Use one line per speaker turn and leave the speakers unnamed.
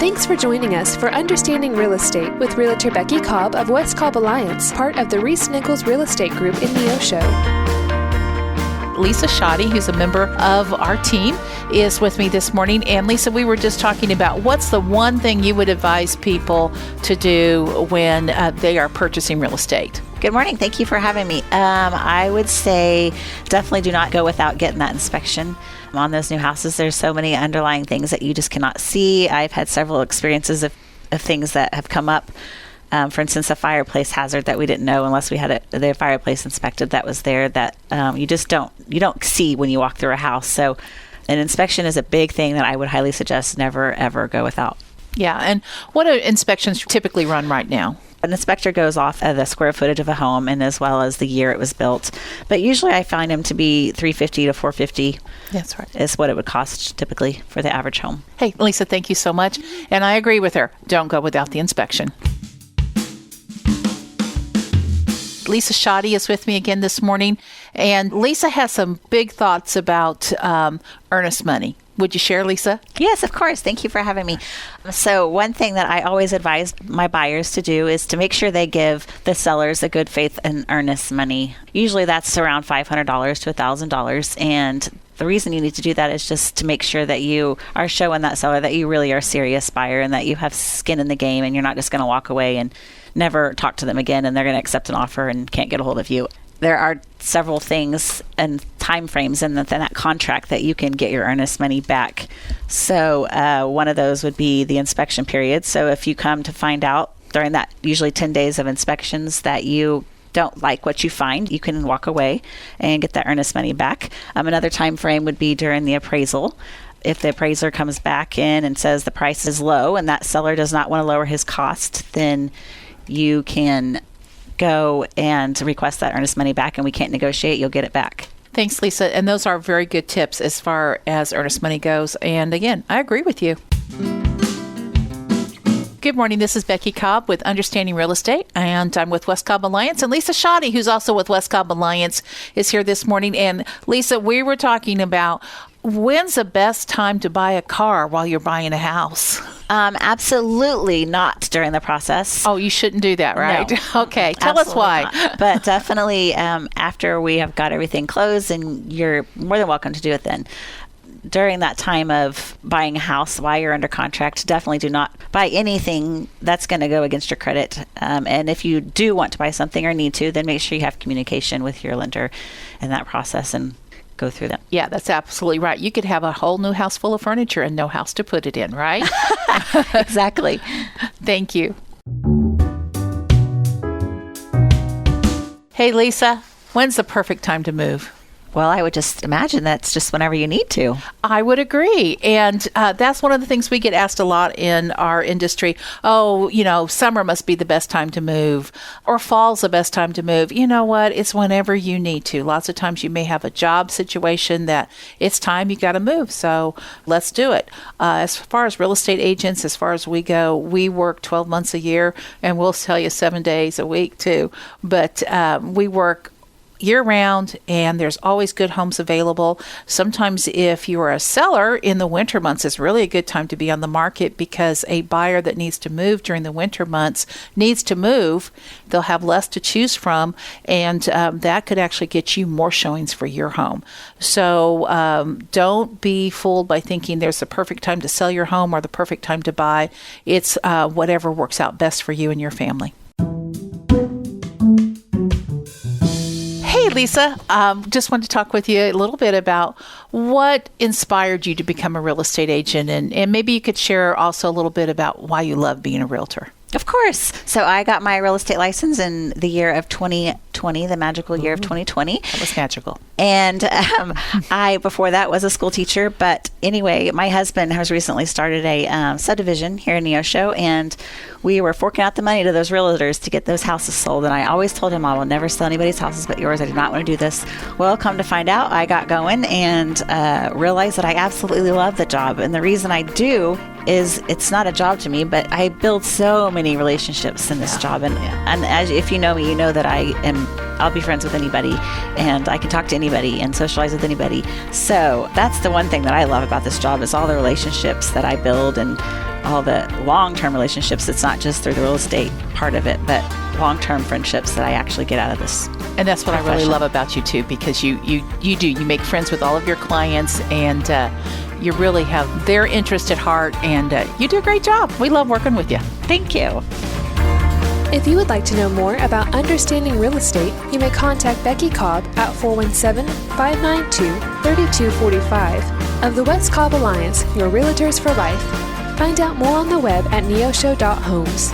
Thanks for joining us for Understanding Real Estate with Realtor Becky Cobb of West Cobb Alliance, part of the ReeceNichols Real Estate Group in Neosho.
Lisa Schade, who's a member of our team, is with me this morning. And Lisa, we were just talking about what's the one thing you would advise people to do when they are purchasing real estate?
Good morning. Thank you for having me. I would say definitely do not go without getting that inspection. On those new houses, there's so many underlying things that you just cannot see. I've had several experiences of things that have come up. For instance, a fireplace hazard that we didn't know unless we had the fireplace inspected that was there that you don't see when you walk through a house. So an inspection is a big thing that I would highly suggest never, ever go without.
Yeah. And what do inspections typically run right now?
An inspector goes off of the square footage of a home and as well as the year it was built. But usually I find them to be $350 to $450.
That's right.
Is what it would cost typically for the average home.
Hey, Lisa, thank you so much. And I agree with her. Don't go without the inspection. Lisa Schade is with me again this morning. And Lisa has some big thoughts about earnest money. Would you share, Lisa?
Yes, of course. Thank you for having me. So one thing that I always advise my buyers to do is to make sure they give the sellers a good faith and earnest money. Usually that's around $500 to $1,000. And the reason you need to do that is just to make sure that you are showing that seller that you really are a serious buyer and that you have skin in the game and you're not just going to walk away and never talk to them again and they're going to accept an offer and can't get a hold of you. There are several things and time frames in that contract that you can get your earnest money back. So one of those would be the inspection period. So if you come to find out during that usually 10 days of inspections that you don't like what you find, you can walk away and get that earnest money back. Another time frame would be during the appraisal. If the appraiser comes back in and says the price is low and that seller does not want to lower his cost, then you can go and request that earnest money back and we can't negotiate, you'll get it back.
Thanks, Lisa. And those are very good tips as far as earnest money goes. And again, I agree with you. Good morning. This is Becky Cobb with Understanding Real Estate, and I'm with West Cobb Alliance. And Lisa Schade, who's also with West Cobb Alliance, is here this morning. And Lisa, we were talking about when's the best time to buy a car while you're buying a house?
Absolutely not during the process.
Oh, you shouldn't do that, right?
No.
Okay. Tell us why.
But definitely after we have got everything closed, and you're more than welcome to do it then. During that time of buying a house while you're under contract, definitely do not buy anything that's going to go against your credit. And if you do want to buy something or need to, then make sure you have communication with your lender in that process and go through them.
Yeah, that's absolutely right. You could have a whole new house full of furniture and no house to put it in, right?
Exactly.
Thank you. Hey, Lisa, when's the perfect time to move?
Well, I would just imagine that's just whenever you need to.
I would agree. And that's one of the things we get asked a lot in our industry. Oh, summer must be the best time to move, or fall's the best time to move. You know what? It's whenever you need to. Lots of times you may have a job situation that it's time you got to move. So let's do it. As far as real estate agents, as far as we go, we work 12 months a year, and we'll tell you 7 days a week too. But we work year-round, and there's always good homes available. Sometimes if you are a seller in the winter months, it's really a good time to be on the market because a buyer that needs to move during the winter months needs to move. They'll have less to choose from, and that could actually get you more showings for your home. So don't be fooled by thinking there's the perfect time to sell your home or the perfect time to buy. It's whatever works out best for you and your family. Hey, Lisa, just wanted to talk with you a little bit about what inspired you to become a real estate agent, and maybe you could share also a little bit about why you love being a realtor.
Of course. So I got my real estate license in the year of 2020, the magical year of 2020.
That was magical.
And I, before that, was a school teacher. But anyway, my husband has recently started a subdivision here in Neosho, and we were forking out the money to those realtors to get those houses sold. And I always told him, I will never sell anybody's houses but yours. I do not want to do this. Well, come to find out, I got going and realized that I absolutely love the job. And the reason I do it's not a job to me, but I build so many relationships in this job. And as if you know me, you know that I'll be friends with anybody, and I can talk to anybody and socialize with anybody. So that's the one thing that I love about this job, is all the relationships that I build, and all the long-term relationships. It's not just through the real estate part of it, but long-term friendships that I actually get out of this.
And that's what I really love about you too, because you make friends with all of your clients, and you really have their interest at heart, and you do a great job. We love working with you.
Thank you.
If you would like to know more about understanding real estate, you may contact Becky Cobb at 417-592-3245 of the West Cobb Alliance, your realtors for life. Find out more on the web at neosho.homes.